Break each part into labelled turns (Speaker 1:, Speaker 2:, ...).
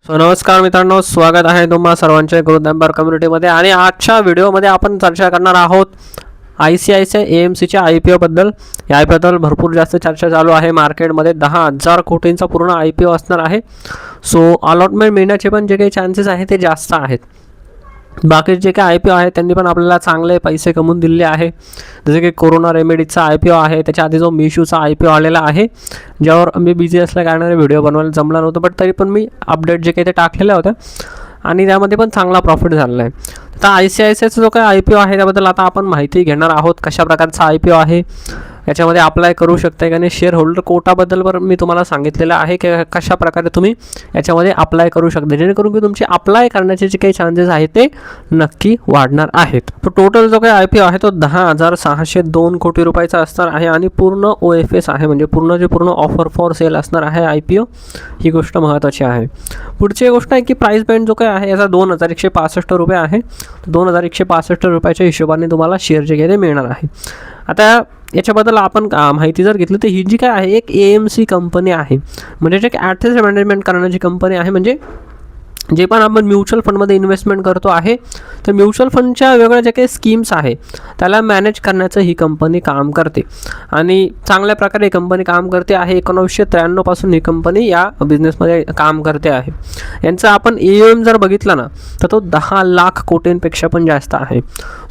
Speaker 1: नमस्कार मित्रांनो, स्वागत आहे तुम्हा सर्वांच्या ग्रोथ एम्पायर कम्युनिटीमध्ये. आणि आजच्या व्हिडिओमध्ये आपण चर्चा करणार आहोत ICICI AMCच्या IPO बद्दल. या IPO बद्दल भरपूर जास्त चर्चा चालू आहे मार्केटमध्ये. 10,000 कोटींचा पूर्ण IPO असणार आहे. सो अलॉटमेंट मिळण्याचे पण जे काही चान्सेस आहेत ते जास्त आहेत. बाकी जे काही IPO आहे त्यांनी पण आपल्याला चांगले पैसे कमवून दिले आहे. जसे की कोरोना रेमेडीचा IPO आहे, त्याच्या आधी जो मिशूचा IPO आलेला आहे, ज्यावर मी बिझी असल्या कारणाने व्हिडिओ बनवायला जमला नव्हतं, बट तरी पण मी अपडेट जे काही ते टाकलेल्या होत्या आणि त्यामध्ये पण चांगला प्रॉफिट झालेला आहे. आता ICICIचा जो काही IPO आहे त्याबद्दल आता आपण माहिती घेणार आहोत. कशा प्रकारचा IPO आहे, याच्यामध्ये अप्लाय करू शकता का नाही, शेअर होल्डर कोटाबद्दल पण मी तुम्हाला सांगितलेलं आहे की कशा प्रकारे तुम्ही याच्यामध्ये अप्लाय करू शकता, जेणेकरून की तुमचे अप्लाय करण्याचे जे काही चान्सेस आहेत ते नक्की वाढणार आहेत. तो टोटल जो काही IPO आहे तो 10,602 कोटी रुपयाचा असणार आहे आणि पूर्ण OFS आहे, म्हणजे पूर्ण ऑफर फॉर सेल असणार आहे IPO. ही गोष्ट महत्त्वाची आहे. पुढची गोष्ट आहे की प्राईस बँड जो काही आहे याचा 2,165 रुपये आहे. 2,165 रुपयाच्या हिशोबाने तुम्हाला शेअर जे काही ते मिळणार आहे. आता याच्याबद्दल आपण माहिती जर घेतली तर ही जी काय आहे एक AMC कंपनी आहे, म्हणजे जे ॲसेट मॅनेजमेंट करण्याची कंपनी आहे. म्हणजे जे पण आपण म्युच्युअल फंडमध्ये इन्व्हेस्टमेंट करतो आहे तर म्युच्युअल फंडच्या वेगळ्या जे काही स्कीम्स आहे त्याला मॅनेज करण्याचं ही कंपनी काम करते आणि चांगल्या प्रकारे ही कंपनी काम करते आहे. 1993 पासून ही कंपनी या बिझनेसमध्ये काम करते आहे. यांचा आपण AUM जर बघितला ना तर तो 10 लाख कोटींपेक्षा पण जास्त आहे.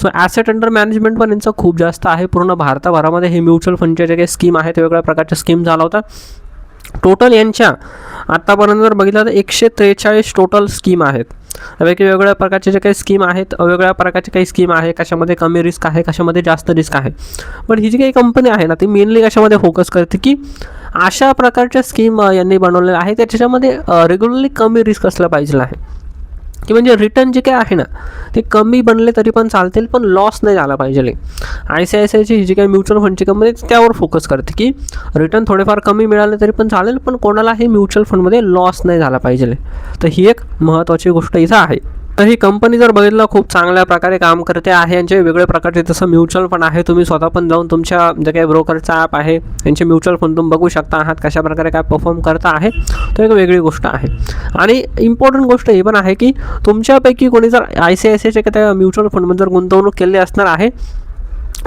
Speaker 1: सो ॲसेट अंडर मॅनेजमेंट पण यांचं खूप जास्त आहे. पूर्ण भारताभरामध्ये हे म्युच्युअल फंडचे जे काही स्कीम आहेत वेगवेगळ्या प्रकारच्या स्कीम झाला होता. टोटल यांच्या आत्तापर्यंत जर बघितलं तर 143 टोटल स्कीम आहेत. त्यापैकी वेगवेगळ्या प्रकारचे जे काही स्कीम आहेत, वेगवेगळ्या प्रकारचे काही स्कीम आहे, कशामध्ये कमी रिस्क आहे, कशामध्ये जास्त रिस्क आहे. पण ही जी काही कंपनी आहे ना ती मेनली कशामध्ये फोकस करते की अशा प्रकारच्या स्कीम यांनी बनवलेल्या आहे त्याच्यामध्ये रेग्युलरली कमी रिस्क असलं पाहिजे आहे, की म्हणजे रिटर्न जे काही आहे ना ते कमी बनले तरी पण चालतील पण लॉस नाही झाला पाहिजे. ICICIची ही जी काही म्युच्युअल फंडची कंपनी त्यावर फोकस करते की रिटर्न थोडेफार कमी मिळाले तरी पण चालेल पण कोणालाही म्युच्युअल फंडमध्ये लॉस नाही झाला पाहिजे. तर ही एक महत्त्वाची गोष्ट इथं आहे. तर ही कंपनी जर बघितलं खूप चांगल्या प्रकारे काम करते आहे. यांचे वेगवेगळे प्रकारचे जसं म्युच्युअल फंड आहे, तुम्ही स्वतः पण जाऊन तुमच्या जे काही ब्रोकरचा ॲप आहे यांचे म्युच्युअल फंड तुम्ही बघू शकता आहात कशा प्रकारे काय परफॉर्म करता आहे. तो एक वेगळी गोष्ट आहे. आणि इम्पॉर्टंट गोष्ट ही पण आहे की तुमच्यापैकी कोणी जर ICICIच्या त्या म्युच्युअल फंडमध्ये जर गुंतवणूक केली असणार आहे,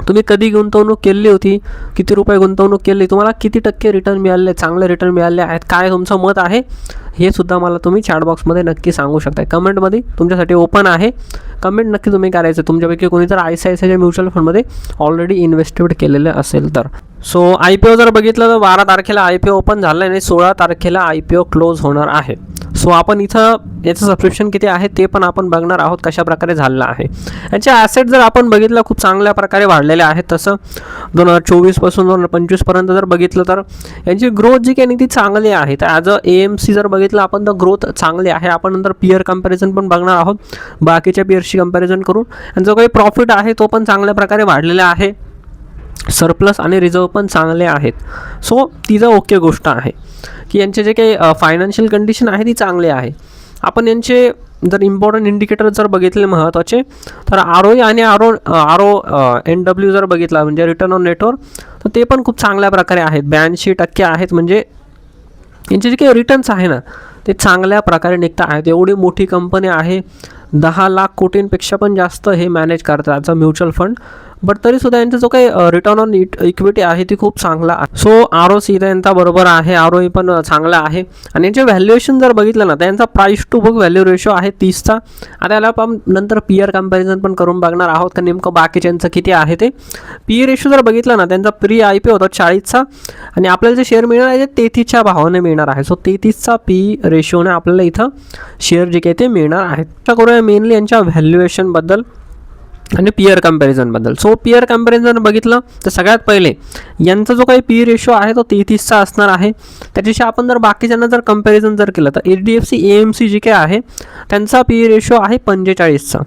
Speaker 1: तुम्ही कधी गुंतवणूक केली होती, किती रुपये गुंतवणूक केली, तुम्हाला किती टक्के रिटर्न मिळाले, चांगले रिटर्न मिळाले आहेत, काय तुमचं मत आहे, हे सुद्धा मला तुम्ही चॅटबॉक्समध्ये नक्की सांगू शकता. कमेंटमध्ये तुमच्यासाठी ओपन आहे, कमेंट नक्की तुम्ही करायचं तुमच्यापैकी कोणी जर ICICIच्या म्युच्युअल फंडमध्ये ऑलरेडी इन्व्हेस्टेड केलेलं असेल तर. सो IPO जर बघितलं तर 12 तारखेला IPO ओपन झालं आहे आणि 16 तारखेला IPO क्लोज होणार आहे. सो आपण इथं याचं सबस्क्रिप्शन किती आहे ते पण आपण बघणार आहोत कशा प्रकारे झालेलं आहे. यांचे ॲसेट जर आपण बघितलं खूप चांगल्या प्रकारे वाढलेले आहेत. तसं 2024 पासून 2025 पर्यंत जर बघितलं तर यांची ग्रोथ जी काही ती चांगली आहे. तर ॲज AMC जर बघितलं आपण तर ग्रोथ चांगली आहे. आपण नंतर पिअर कंपॅरिझन पण बघणार आहोत, बाकीच्या पिअर्सची कंपॅरिझन करून यांचा काही प्रॉफिट आहे तो पण चांगल्या प्रकारे वाढलेला आहे. सरप्लस आणि रिझर्व पण चांगले आहेत. सो तिचं ओके गोष्ट आहे की यांचे जे काही फायनान्शियल कंडिशन आहे ती चांगली आहे. आपण यांचे जर इम्पॉर्टंट इंडिकेटर जर बघितले महत्त्वाचे तर ROE आणि RONW जर बघितला म्हणजे रिटर्न ऑन नेटवर्क तर ते पण खूप चांगल्या प्रकारे आहेत. 82% आहेत. म्हणजे यांचे जे काही रिटर्न्स आहे ना ते चांगल्या प्रकारे निघत आहेत. एवढी मोठी कंपनी आहे, 10 लाख कोटींपेक्षा पण जास्त हे मॅनेज करतात as a mutual fund. But तरीसुद्धा यांचा जो काही रिटर्न ऑन इक्विटी आहे ती खूप चांगला आहे. सो ROC त्यांचा बरोबर आहे, ROE पण चांगला आहे. आणि यांचे व्हॅल्युएशन जर बघितलं ना त्यांचा price to book value ratio आहे 30चा. आता याला आपण नंतर पिअर कंपॅरिझन पण करून बघणार आहोत का नेमकं बाकीच्यांचं किती आहे ते. PE रेशो जर बघितला ना त्यांचा प्री IPO होता 40चा आणि आपल्याला जे शेअर मिळणार आहे ते 33च्या भावाने मिळणार आहे. सो 33चा PE रेशोने आपल्याला इथं शेअर जे काही ते मिळणार आहेत. तर करूया मेनली यांच्या व्हॅल्युएशनबद्दल आणि पिअर कंपॅरिझनबद्दल. सो पिअर कंपॅरिझन बघितलं तर सगळ्यात पहिले यांचा जो काही PE रेशो आहे तो 33चा असणार आहे. त्याच्याशी आपण जर बाकीच्यांना जर कंपॅरिझन जर केलं तर HDFC AMC जी काय आहे त्यांचा PE रेशो आहे 45चा,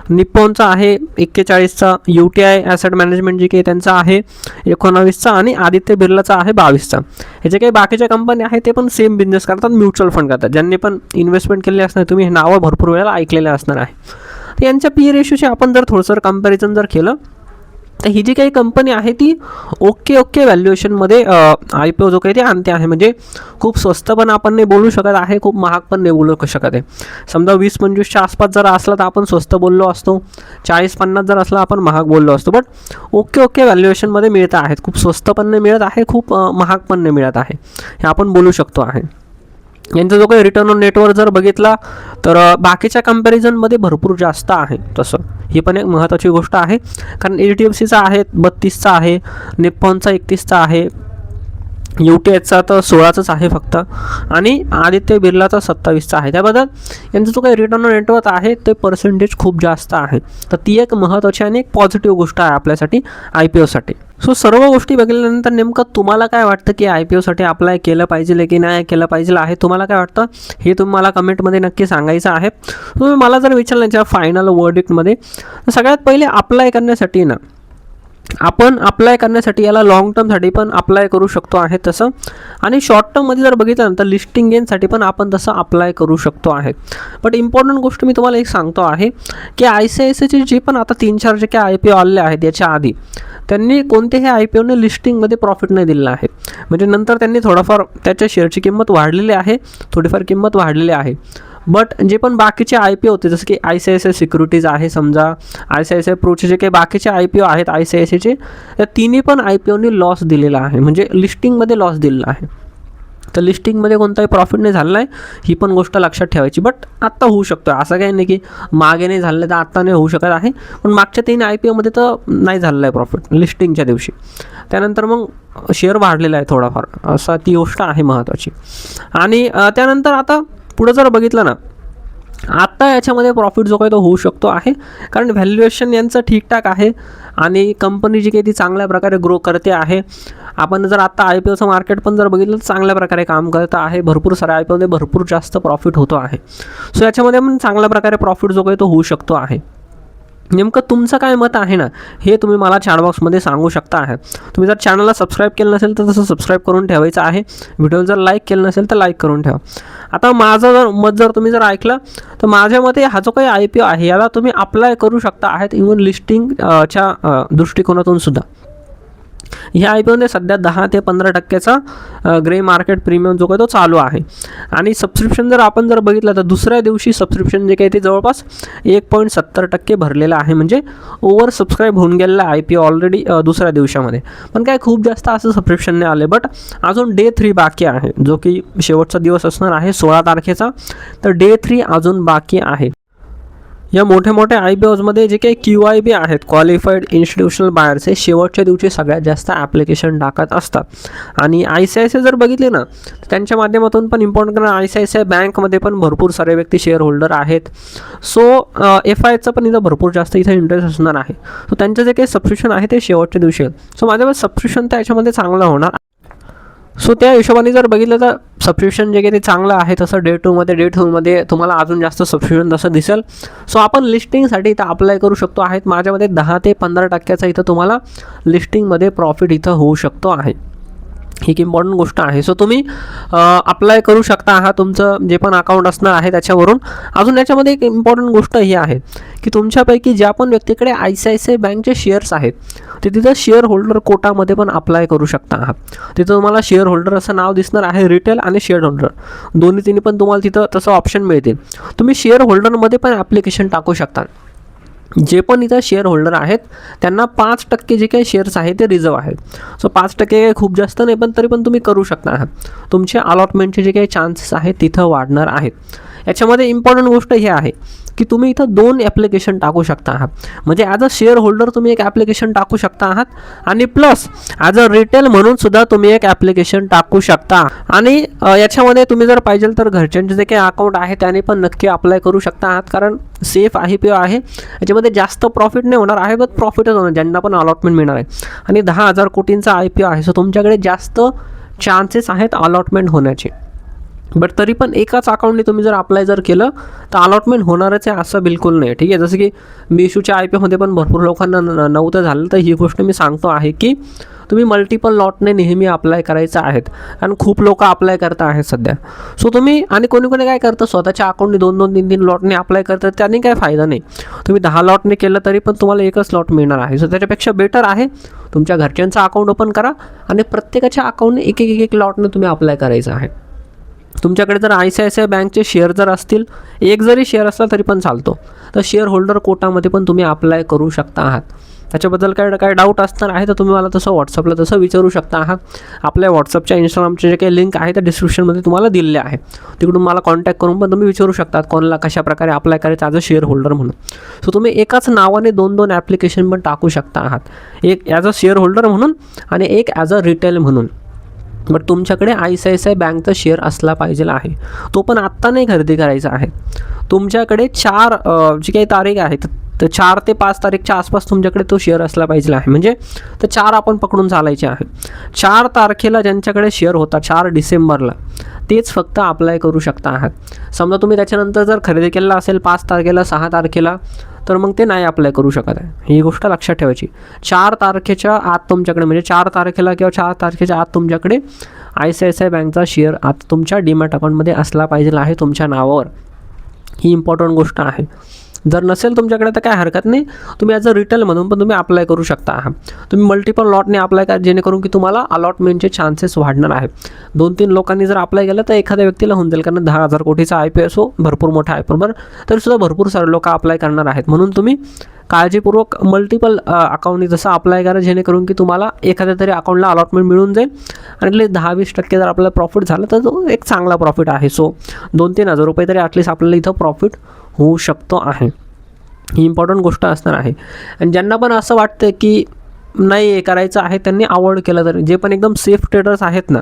Speaker 1: निप्पॉनचा आहे 41चा, UTI ॲसेट मॅनेजमेंट जी काही त्यांचा आहे 19चा आणि आदित्य बिर्लाचा आहे 22चा. हे जे काही बाकीच्या कंपनी आहेत ते पण सेम बिझनेस करतात, म्युच्युअल फंड करतात. ज्यांनी पण इन्व्हेस्टमेंट केलेली असणार तुम्ही हे नावं भरपूर वेळेला ऐकलेले असणार आहे. तर यांच्या PE रेशोचे आपण जर थोडंसं कंपॅरिझन जर केलं तर ही जी काही कंपनी आहे ती ओके व्हॅल्युएशनमध्ये आय पी ओ जो काही ते आणते आहे. म्हणजे खूप स्वस्त पण आपण नाही बोलू शकत आहे, खूप महाग पण नाही बोलू शकत आहे. समजा 20-25च्या आसपास जर असला तर आपण स्वस्त बोललो असतो, 40-50 जर असला आपण महाग बोललो असतो. बट ओके व्हॅल्युएशनमध्ये मिळत आहेत, खूप स्वस्त पण नाही मिळत आहे, खूप महाग पण नाही मिळत आहे, हे आपण बोलू शकतो आहे. यांचा जो काही रिटर्न ऑन नेटवर्क जर बघितला तर बाकीच्या कंपॅरिझनमध्ये भरपूर जास्त आहे. तसं ही पण एक महत्त्वाची गोष्ट आहे, कारण HDFCचा आहे 32चा आहे, निप्पॉनचा 31चा आहे, UTHचा तर 16चाच आहे फक्त, आणि आदित्य बिर्लाचा 27चा आहे. त्याबद्दल यांचा जो काही रिटर्न ऑन नेटवर्क आहे ते पर्सेंटेज खूप जास्त आहे. तर ती एक महत्त्वाची आणि एक पॉझिटिव्ह गोष्ट आहे आपल्यासाठी IPOसाठी. सो सर्व गोष्टी बघितल्यानंतर नेमकं तुम्हाला काय वाटतं की IPOसाठी अप्लाय केलं पाहिजे की नाही केलं पाहिजे आहे, तुम्हाला काय वाटतं हे तुम्ही मला कमेंटमध्ये नक्की सांगायचं आहे. तुम्ही मला जर विचारलं याच्या फायनल वर्डिक्टमध्ये, तर सगळ्यात पहिले अप्लाय करण्यासाठी ना आपण अप्लाय करण्यासाठी याला लॉंग टर्मसाठी पण अप्लाय करू शकतो आहे तसं, आणि शॉर्ट टर्ममध्ये जर बघितलं तर लिस्टिंग गेनसाठी पण आपण तसं अप्लाय करू शकतो आहे. बट इम्पॉर्टंट गोष्ट मी तुम्हाला एक सांगतो आहे की ICICIचे जे पण आता 3-4 जे काही IPO आले आहेत याच्या आधी, त्यांनी कोणत्याही IPOने लिस्टिंगमध्ये प्रॉफिट नाही दिलेलं आहे. म्हणजे नंतर त्यांनी थोडाफार त्याच्या शेअरची किंमत वाढलेली आहे, थोडीफार किंमत वाढलेली आहे. बट जे पण बाकीचे IPO होते जसं की ICICI सिक्युरिटीज आहे, समजा ICICI प्रोचे जे काही बाकीचे IPO आहेत ICICIचे, त्या तिन्ही पण IPOनी लॉस दिलेला आहे, म्हणजे लिस्टिंगमध्ये लॉस दिलेला आहे. तर लिस्टिंगमध्ये कोणताही प्रॉफिट नाही झालेला आहे, ही पण गोष्ट लक्षात ठेवायची. बट आत्ता होऊ शकतो, असं काही नाही की मागे नाही झालं तर आत्ता नाही होऊ शकत आहे, पण मागच्या 3 IPOमध्ये तर नाही झालेलं आहे प्रॉफिट लिस्टिंगच्या दिवशी. त्यानंतर मग शेअर वाढलेला आहे थोडाफार, असा ती गोष्ट आहे महत्त्वाची. आणि त्यानंतर आता पुढं जर बघितलं ना, आत्ता याच्यामध्ये प्रॉफिट जो काही तो होऊ शकतो आहे, कारण व्हॅल्युएशन यांचं ठीकठाक आहे आणि कंपनी जी काही ती चांगल्या प्रकारे ग्रो करते आहे. आपण जर आत्ता IPOचं मार्केट पण जर बघितलं तर चांगल्या प्रकारे काम करत आहे, भरपूर साऱ्या IPOमध्ये भरपूर जास्त प्रॉफिट होतो आहे. सो याच्यामध्ये पण चांगल्या प्रकारे प्रॉफिट जो काही तो होऊ शकतो आहे. नेमकं तुमचं काय मत आहे ना, हे तुम्ही मला चॅट बॉक्समध्ये सांगू शकता आहे. तुम्ही जर चॅनलला सबस्क्राईब केलं नसेल तर तसं सबस्क्राईब करून ठेवायचं आहे. व्हिडिओ जर लाईक केलं नसेल तर लाईक करून ठेवा. आता माझं मत जर तुम्ही जर ऐकलं तर माझ्या मते हा जो काही IPO आहे याला तुम्ही अप्लाय करू शकता आहेत, इव्हन लिस्टिंगच्या दृष्टिकोनातून सुद्धा. ह्या IPOने सध्या 10 ते 15% ग्रे मार्केट प्रीमियम जो काही तो चालू आहे. आणि सबस्क्रिप्शन जर आपण जर बघितलं तर दुसऱ्या दिवशी सबस्क्रिप्शन जे काही ते जवळपास 1.70% भरलेलं आहे, म्हणजे ओव्हर सबस्क्राईब होऊन गेलेलं आहे IPO ऑलरेडी दुसऱ्या दिवसामध्ये. पण काय खूप जास्त असं सबस्क्रिप्शन नाही आले. बट अजून डे 3 बाकी आहे, जो की शेवटचा दिवस असणार आहे 16 तारखेचा. तर डे 3 अजून बाकी आहे. या मोठ्या IPOजमध्ये जे काही QIB आहेत, क्वालिफाईड इन्स्टिट्यूशनल बायर्स, हे शेवटच्या दिवशी सगळ्यात जास्त ॲप्लिकेशन टाकत असतात. आणि ICICI जर बघितले ना तर त्यांच्या माध्यमातून पण इम्पॉर्टंट, कारण ICICI बँकमध्ये पण भरपूर सारे व्यक्ती शेअर होल्डर आहेत. सो FIचं पण इथं भरपूर जास्त इथं इंटरेस्ट असणार आहे. सो त्यांचं जे काही सबस्क्रिप्शन आहे ते शेवटच्या दिवशी आहे. सो माझ्यामध्ये सबस्क्रिप्शन तर याच्यामध्ये चांगलं होणार. सो त्या हिशोबाने जर बघितलं तर सबस्क्रिप्शन जे काही ते चांगलं आहे, तसं डे 2मध्ये तुम्हाला अजून जास्त सबस्क्रिप्शन तसं दिसेल. सो आपण लिस्टिंगसाठी इथं अप्लाय करू शकतो आहेत. माझ्यामध्ये 10 ते 15% इथं तुम्हाला लिस्टिंगमध्ये प्रॉफिट इथं होऊ शकतो आहे. ही एक इम्पॉर्टंट गोष्ट आहे. सो तुम्ही अप्लाय करू शकता आहात, तुमचं जे पण अकाउंट असणार आहे त्याच्यावरून. अजून याच्यामध्ये एक इम्पॉर्टंट गोष्ट ही आहे की तुमच्यापैकी ज्या पण व्यक्तीकडे ICICI बँकचे शेअर्स आहेत ते तिथं शेअर होल्डर कोटामध्ये पण अप्लाय करू शकता आहात. तिथं तुम्हाला शेअर होल्डर असं नाव दिसणार आहे, रिटेल आणि शेअर होल्डर दोन्ही तिन्ही पण तुम्हाला तिथं तसं ऑप्शन मिळतील. तुम्ही शेअर होल्डरमध्ये पण ॲप्लिकेशन टाकू शकता. जे पण इथं शेअर होल्डर आहेत त्यांना 5% जे काही शेअर्स आहेत ते रिझर्व आहेत. सो 5% खूप जास्त नाही, पण तरी पण तुम्ही करू शकता आहात. तुमचे अलॉटमेंटचे जे काही चान्सेस आहेत तिथं वाढणार आहेत. याच्यामध्ये इम्पॉर्टंट गोष्ट ही आहे की तुम्ही इथं 2 ॲप्लिकेशन टाकू शकता आहात. म्हणजे ॲज अ शेअर होल्डर तुम्ही एक ॲप्लिकेशन टाकू शकता आहात, आणि प्लस ॲज अ रिटेल म्हणून सुद्धा तुम्ही एक ॲप्लिकेशन टाकू शकता. आणि याच्यामध्ये तुम्ही जर पाहिजे तर घरच्यांचे जे काही अकाउंट आहे त्याने पण नक्की अप्लाय करू शकता आहात, कारण सेफ IPO आहे. याच्यामध्ये जास्त प्रॉफिट नाही होणार आहे, बट प्रॉफिटच होणार, ज्यांना पण अलॉटमेंट मिळणार आहे. आणि 10,000 कोटींचा IPO आहे. सो तुमच्याकडे जास्त चान्सेस आहेत अलॉटमेंट होण्याचे. बट तरी पण एकाच अकाउंटने तुम्ही जर अप्लाय जर केलं तर अलॉटमेंट होणारच आहे असं बिलकुल नाही. ठीक आहे, जसं की मिशूच्या IPOमध्ये पण भरपूर लोकांना नव्हतं झालं. तर ही गोष्ट मी सांगतो आहे की तुम्ही मल्टिपल लॉटने नेहमी अप्लाय करायचं आहेत, कारण खूप लोक अप्लाय करत आहेत सध्या. सो तुम्ही आणि कोणी कोणी काय करतं, स्वतःच्या अकाउंटने 2-2, 3-3 लॉटने अप्लाय करतात, त्यांनी काय फायदा नाही. तुम्ही 10 लॉटने केलं तरी पण तुम्हाला एकच लॉट मिळणार आहे. सो त्याच्यापेक्षा बेटर आहे तुमच्या घरच्यांचं अकाउंट ओपन करा आणि प्रत्येकाच्या अकाउंटने एक लॉटने तुम्ही अप्लाय करायचं आहे. तुमच्याकडे जर ICICI बँकचे शेअर जर असतील, एक जरी शेअर असला तरी पण चालतो, तर शेअर होल्डर कोटामध्ये पण तुम्ही अप्लाय करू शकता आहात. त्याच्याबद्दल काय डाऊट असणार आहे तर तुम्ही मला तसं व्हॉट्सअपला तसं विचारू शकता आहात. आपल्या व्हॉट्सअपच्या इंस्टाग्रामचे जे काही लिंक आहे त्या डिस्क्रिप्शनमध्ये तुम्हाला दिलेले आहे, तिकडून मला कॉन्टॅक्ट करून पण तुम्ही विचारू शकतात कोणाला कशाप्रकारे अप्लाय करायचं ॲज अ शेअर होल्डर म्हणून. सो तुम्ही एकाच नावाने 2-2 ॲप्लिकेशन पण टाकू शकता आहात, एक ॲज अ शेअर होल्डर म्हणून आणि एक ॲज अ रिटेल म्हणून. बट तुमच्याकडे ICICI बँकचा शेअर असला पाहिजे आहे, तो पण आत्ता नाही खरेदी करायचा आहे. तुमच्याकडे 4 जी काही तारीख आहे तर 4 ते 5 तारीखच्या आसपास तुमच्याकडे तो शेअर असला पाहिजे आहे. म्हणजे तर 4 आपण पकडून चालायचे आहे. 4 तारखेला ज्यांच्याकडे शेअर होता 4 डिसेंबरला, तेच फक्त अप्लाय करू शकता आहात. समजा तुम्ही त्याच्यानंतर जर खरेदी केलेला असेल 5 तारखेला 6 तारखेला, तर मग ते नाही अप्लाय करू शकत आहे. ही गोष्ट लक्षात ठेवायची. 4 तारखेच्या आत तुमच्याकडे, म्हणजे 4 तारखेला किंवा 4 तारखेच्या आत तुमच्याकडे ICICI बँकचा शेअर आता तुमच्या डीमॅट अकाउंटमध्ये असला पाहिजे आहे तुमच्या नावावर. ही इम्पॉर्टंट गोष्ट आहे. जर नसेल तुमच्याकडे तर काय हरकत नाही, तुम्ही ॲज अ रिटेल म्हणून पण तुम्ही अप्लाय करू शकता आहात. तुम्ही मल्टिपल लॉटने अप्लाय करा, जेणेकरून की तुम्हाला अलॉटमेंटचे चान्सेस वाढणार आहेत. 2-3 लोकांनी जर अप्लाय केलं तर एखाद्या व्यक्तीला होऊन जाईल, कारण 10,000 कोटीचा IPO असो, भरपूर मोठा आहे, बरोबर, तरीसुद्धा भरपूर सारे लोक अप्लाय करणार आहेत. म्हणून तुम्ही काळजीपूर्वक मल्टिपल अकाउंटनी जसं अप्लाय करा, जेणेकरून की तुम्हाला एखाद्या तरी अकाउंटला अलॉटमेंट मिळून जाईल आणि ॲटलीस्ट 10-20% जर आपल्याला प्रॉफिट झालं तर तो एक चांगला प्रॉफिट आहे. सो 2-3 हजार रुपये तरी ॲटलीस्ट आपल्याला इथं प्रॉफिट होऊ शकतो आहे. ही इम्पॉर्टंट गोष्ट असणार आहे. आणि ज्यांना पण असं वाटतं की नाही हे करायचं आहे, त्यांनी अवॉइड केलं तर, जे पण एकदम सेफ ट्रेडर्स आहेत ना,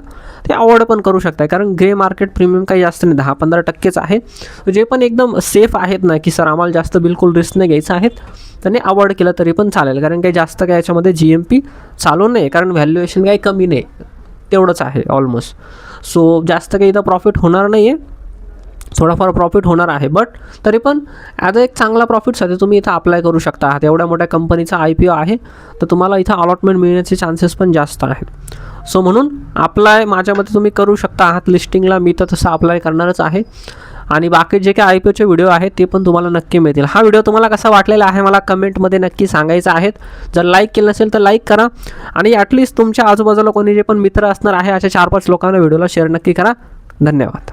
Speaker 1: ते अवॉइड पण करू शकतात, कारण ग्रे मार्केट प्रीमियम काही जास्त नाही, 10-15%च आहे. जे पण एकदम सेफ आहेत ना, की सर आम्हाला जास्त बिलकुल रिस्क नाही घ्यायचं आहेत, त्यांनी अवॉइड केलं तरी पण चालेल, कारण काही जास्त काय याच्यामध्ये GMP चालू नाही, कारण व्हॅल्युएशन काही कमी नाही, तेवढंच आहे ऑलमोस्ट. सो जास्त काही इथं प्रॉफिट होणार नाही आहे, थोडाफार प्रॉफिट होणार आहे, बट तरी पण ॲज अ एक चांगला प्रॉफिटसाठी तुम्ही इथं अप्लाय करू शकता आहात. एवढ्या मोठ्या कंपनीचा IPO आहे, तर तुम्हाला इथं अलॉटमेंट मिळण्याचे चान्सेस पण जास्त आहेत. सो म्हणून अप्लाय माझ्या मते तुम्ही करू शकता आहात लिस्टिंगला. मी तर तसं अप्लाय करणारच आहे. आणि बाकी जे काही IPOचे व्हिडिओ आहेत ते पण तुम्हाला नक्की मिळतील. हा व्हिडिओ तुम्हाला कसा वाटलेला आहे मला कमेंटमध्ये नक्की सांगायचं आहे. जर लाईक केलं नसेल तर लाईक करा आणि ॲटलीस्ट तुमच्या आजूबाजूला कोणी जे पण मित्र असणार आहे अशा 4-5 लोकांना व्हिडिओला शेअर नक्की करा. धन्यवाद.